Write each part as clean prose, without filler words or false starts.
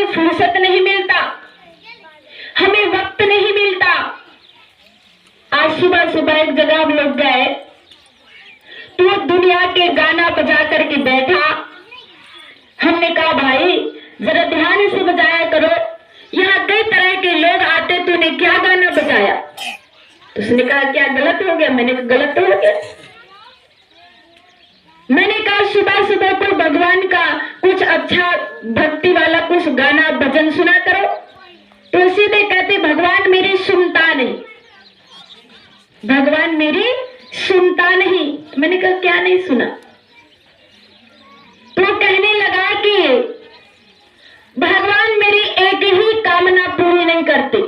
फुर्सत नहीं मिलता, हमें वक्त नहीं मिलता। आज सुबह सुबह एक जगह हम लोग गए तो वो दुनिया के गाना बजा करके बैठा। हमने कहा भाई जरा ध्यान से बजाया करो, यहाँ कई तरह के लोग आते, तूने क्या गाना बजाया? तो उसने कहा क्या गलत हो गया? मैंने कहा गलत तो हो गया। मैंने कहा सुबह सुबह को भगवान का कुछ अच्छा भक्ति वाला कुछ गाना भजन सुना करो। तो सीधे कहते भगवान मेरी सुनता नहीं, भगवान मेरी सुनता नहीं। मैंने कहा क्या नहीं सुना? तो कहने लगा कि भगवान मेरी एक ही कामना पूरी नहीं करते।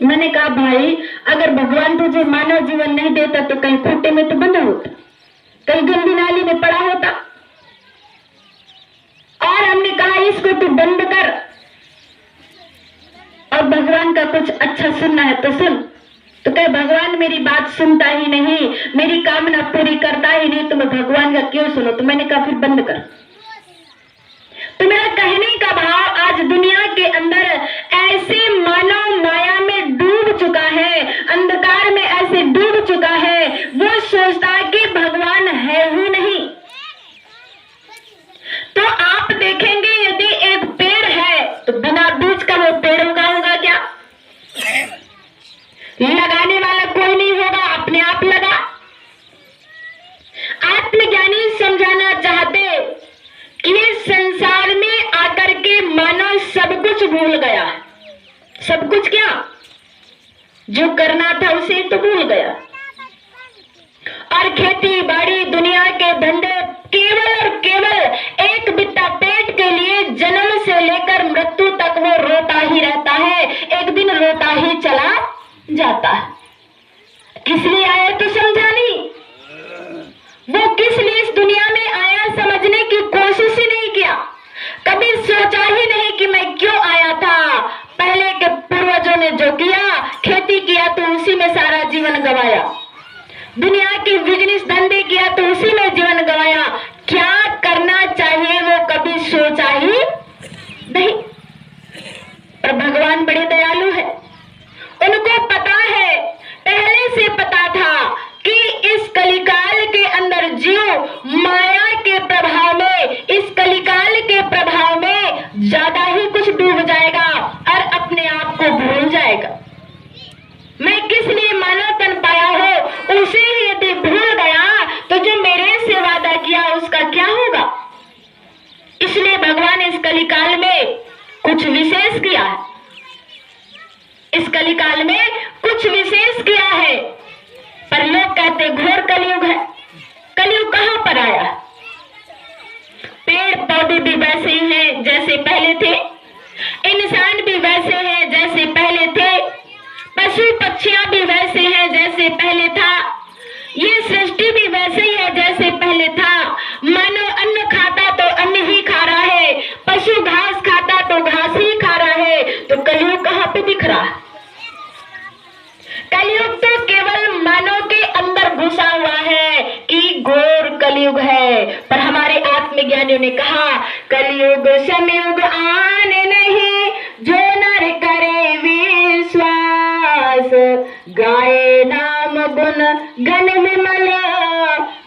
मैंने कहा भाई अगर भगवान तुझे मानव जीवन नहीं देता तो कहीं खूंटे में तो बंधा होता, कहीं गंदी नाली में पड़ा होता। और हमने कहा इसको तू बंद कर और भगवान का कुछ अच्छा सुनना है तो सुन। तो कहे भगवान मेरी बात सुनता ही नहीं, मेरी कामना पूरी करता ही नहीं, तो मैं भगवान का क्यों सुनो? तो मैंने कहा फिर बंद कर। तो मेरा कहने का भाव आज दुनिया के अंदर ऐसे मानव माया में डूब चुका है, अंधकार में ऐसे डूब चुका है, वो सोचता है कि भगवान है ही नहीं। तो आप देखेंगे यदि एक पेड़ है तो बिना बीज का वो पेड़ उगाऊंगा क्या? लगाने वाला कोई नहीं होगा, अपने आप लगा। आत्मज्ञानी समझाना चाहते कि इस संसार में आकर के मानव सब कुछ भूल गया। सब कुछ क्या? जो करना था उसे तो भूल गया। और खेती बाड़ी दुनिया के धंधे केवल और केवल एक बित्ता पेट के लिए जन्म से लेकर मृत्यु तक वो रोता ही रहता है, एक दिन रोता ही चला जाता है। किस लिए आया तो समझा नहीं, वो किस लिए इस दुनिया में आया समझने की कोशिश ही नहीं किया, कभी सोचा ही नहीं कि मैं क्यों आया था। पहले के पूर्वजों ने जो किया, खेती किया तो उसी में सारा जीवन गवाया, दुनिया के बिजनेस धंधे किया तो उसी में जीवन गवाया। क्या करना चाहिए वो कभी सोचा ही नहीं। पर भगवान बड़े दयालु है, उनको पता है, पहले से पता था कि इस कलिकाल के अंदर जीव माया के प्रभाव में, इस कलिकाल के प्रभाव में ज्यादा ही कुछ डूब जाएगा और अपने आप को भूल जाएगा। मैं किस लिए मानव तन पाया हो उसे ही यदि भूल गया तो जो मेरे से वादा किया उसका क्या होगा? इसलिए भगवान इस कलिकाल में कुछ विशेष किया है, इस कलिकाल में कुछ विशेष किया है। पर लोग कहते घोर कलयुग है। कलयुग कहां पर आया? पेड़ पौधे भी वैसे ही हैं जैसे पहले थे, इंसान भी वैसे हैं जैसे पहले थे, पशु पक्षियां भी वैसे हैं जैसे पहले था, ये सृष्टि भी वैसे ही है जैसे पहले था। मानव अन्न खाता तो अन्न ही खा रहा है, पशु घास खाता तो घास ही खा रहा है। तो कलयुग कहां पे दिख रहा है? कलयुग तो केवल मानव के अंदर घुसा हुआ है कि घोर कलयुग है। पर हमारे आत्मज्ञानियों ने कहा कलयुग समयुग आने नहीं, जो नर करे विश्वास, गाए नाम गुण गण विमल,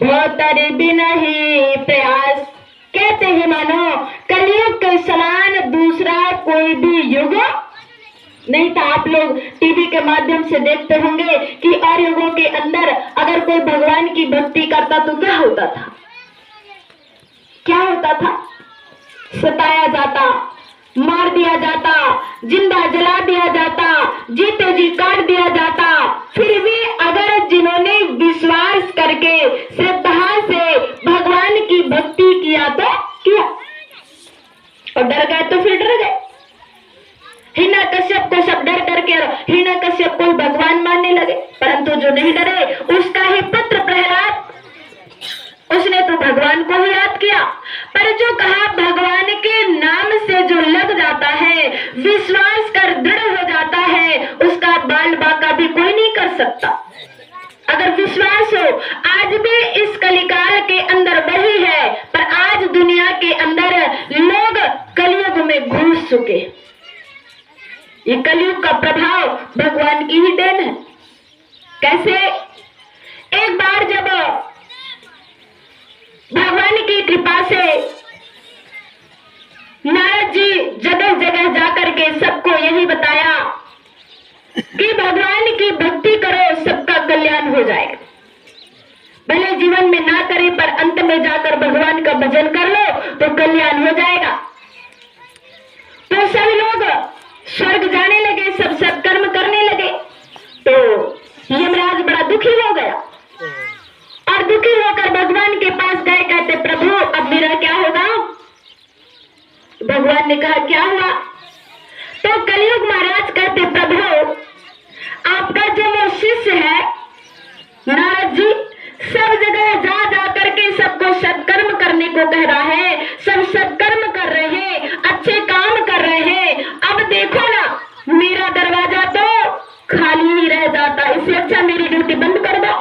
भोतर बिन ही प्रयास। कहते हैं मानो कलयुग के समान दूसरा कोई भी युग नहीं था। आप लोग टीवी के माध्यम से देखते होंगे कि और युगों के अंदर अगर कोई भगवान की भक्ति करता तो क्या होता था? क्या होता था? सताया जाता, मार दिया जाता, जिंदा जला दिया जाता, जीते जी काट दिया जाता। फिर भी अगर जिन्होंने विश्वास करके श्रद्धा से भगवान की भक्ति किया तो किया, और डर गए तो फिर डर गए। हिरण्यकश्यप को सब डर डर के हिरण्यकश्यप को भगवान मानने लगे, परंतु जो नहीं डरे उसका ही पुत्र प्रहलाद, उसने तो भगवान को ही याद किया। पर जो कहा भगवान के नाम से जो लग जाता है, विश्वास कर दृढ़ हो जाता है, उसका बाल बाका भी कोई नहीं कर सकता। अगर विश्वास हो, आज भी इस कलिकाल के अंदर वही है। पर आज दुनिया के अंदर लोग कलयुग में घुस चुके। ये कलयुग का प्रभाव भगवान की ही देन है। कैसे? एक बार जब भगवान की कृपा से नारद जी जगह जगह जाकर के सबको यही बताया कि भगवान की भक्ति करो, सबका कल्याण हो जाएगा। भले जीवन में ना करे पर अंत में जाकर भगवान का भजन कर लो तो कल्याण हो जाएगा। तो सभी लोग स्वर्ग जाने लगे, सब सत्कर्म करने लगे। तो यमराज बड़ा दुखी हो गया और दुखी होकर भगवान के पास गए। कहते प्रभु अब मेरा क्या होगा? भगवान ने कहा क्या हुआ? तो कलयुग महाराज कहते प्रभु आपका जो वो शिष्य है नारद जी सब जगह जा जा करके सबको सत्कर्म करने को कह रहा है, सब सत्कर्म कर रहे हैं, अच्छे काम कर रहे हैं। अब देखो ना मेरा दरवाजा तो खाली ही रह जाता, इससे अच्छा मेरी ड्यूटी बंद कर दो।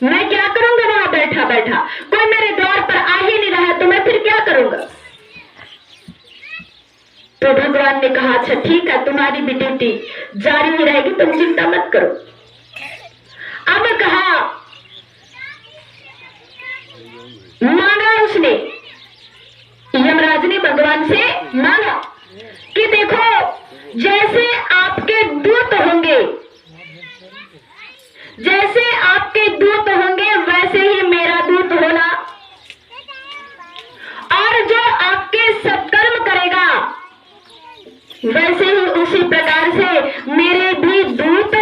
मैं क्या करूंगा वहां बैठा बैठा? कोई मेरे द्वार पर आ ही नहीं रहा है तो मैं फिर क्या करूंगा? तो भगवान ने कहा अच्छा ठीक है, तुम्हारी भी ड्यूटी जारी ही रहेगी, तुम चिंता मत करो। अब कहा मांगा उसने, यमराज ने भगवान से मांगा कि देखो जैसे आपके दूत होंगे, जैसे आपके दूत होंगे वैसे ही मेरा दूत होना, और जो आपके सत्कर्म करेगा वैसे ही उसी प्रकार से मेरे भी दूत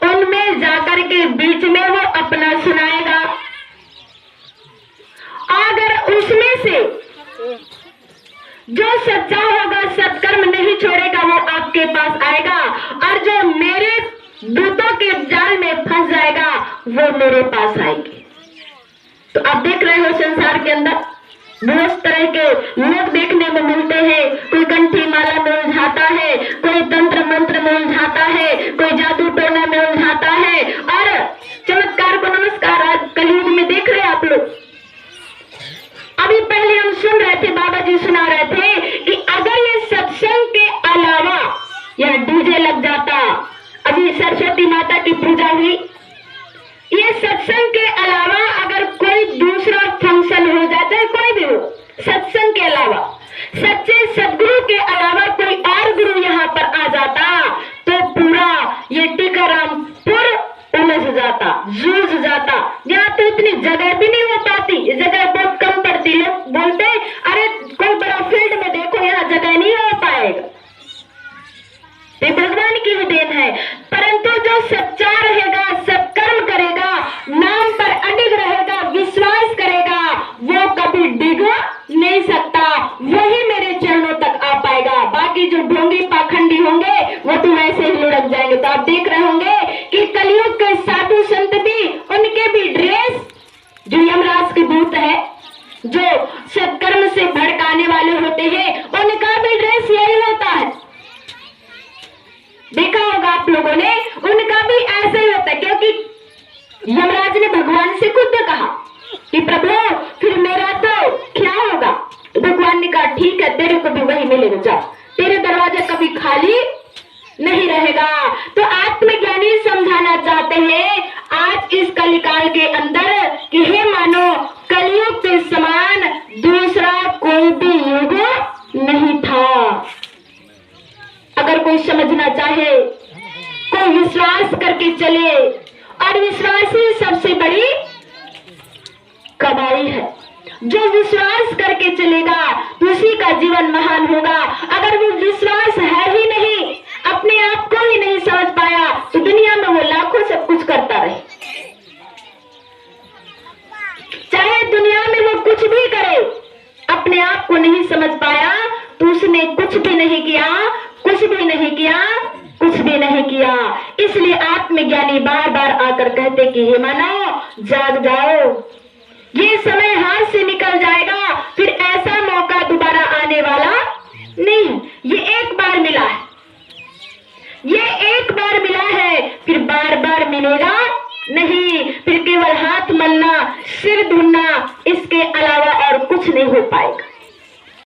उनमें जाकर के बीच में वो अपना सुनाएगा। अगर उसमें से जो सच्चा होगा सत्कर्म नहीं छोड़ेगा वो आपके पास आएगा, और जो मेरे दूतों के जाल में फंस जाएगा वो मेरे पास आएंगे। तो आप देख रहे हो संसार के अंदर बहुत तरह के लोग देखने में मिलते हैं। कोई कंठी माला में उलझाता है, कोई तंत्र मंत्र में उलझाता है, कोई जादू टोना में उलझाता है, और चमत्कार को नमस्कार आज कलयुग में देख रहे हैं आप लोग। अभी पहले हम सुन रहे थे, बाबा जी सुना रहे थे कि अगर ये सत्संग के अलावा यह डीजे लग जाता, अभी सरस्वती माता की पूजा हुई, ये सत्संग के अलावा अगर कोई दूसरा फंक्शन हो जाता है, कोई भी हो, सत्संग के अलावा सच्चे सदगुरु के अलावा कोई और गुरु यहाँ पर आ जाता तो पूरा ये टीकारामपुर उलझ जाता, जूझ जाता। यहाँ तो इतनी जगह भी नहीं हो पाती, जगह बहुत कम पड़ती। लोग बोलते अरे कोई बड़ा फील्ड में देखो यहाँ जगह नहीं हो पाएगा। ये भगवान की ही देन है। परंतु जो सच्चा रहेगा, सत्कर्म करेगा, नाम पर अडिग रहेगा, विश्वास करेगा, वो कभी डिग नहीं सकता, वही मेरे चरणों तक आ पाएगा। बाकी जो ढोंगी पाखंडी होंगे वो तो वैसे ही लुढ़क जाएंगे। तो आप देख रहे होंगे कि कलयुग के साधु संत भी, उनके भी ड्रेस जो यमराज के दूत है, जो सत्कर्म से भड़काने वाले होते हैं, उनका भी ड्रेस यही होता है। देखा होगा आप लोगों ने, उनका भी ऐसे ही होता है। क्योंकि यमराज ने भगवान से खुद कहा कि प्रभु फिर मेरा तो क्या होगा? तो भगवान ने कहा ठीक है, तेरे को भी वही मिलेगा, जा, तेरे दरवाजा कभी खाली नहीं रहेगा। तो आत्मज्ञानी समझाना चाहते हैं आज इस कलिकाल के अंदर कि हे मानो कलयुग के समान दूसरा कोई भी युग नहीं था। अगर कोई समझना चाहे, कोई विश्वास करके चले, और विश्वास ही सबसे बड़ी कमाई है। जो विश्वास करके चलेगा उसी का जीवन महान होगा। अगर वो विश्वास है ही नहीं, अपने आप को ही नहीं समझ पाया, तो दुनिया में वो लाखों सब कुछ करता रहे, चाहे दुनिया में वो कुछ भी करे, अपने आप को नहीं समझ पाया तो उसने कुछ भी नहीं किया, कुछ भी नहीं किया, कुछ भी नहीं किया। इसलिए आत्मज्ञानी बार बार आकर कहते कि हे मानव जाग जाओ, ये समय हाथ से निकल जाएगा,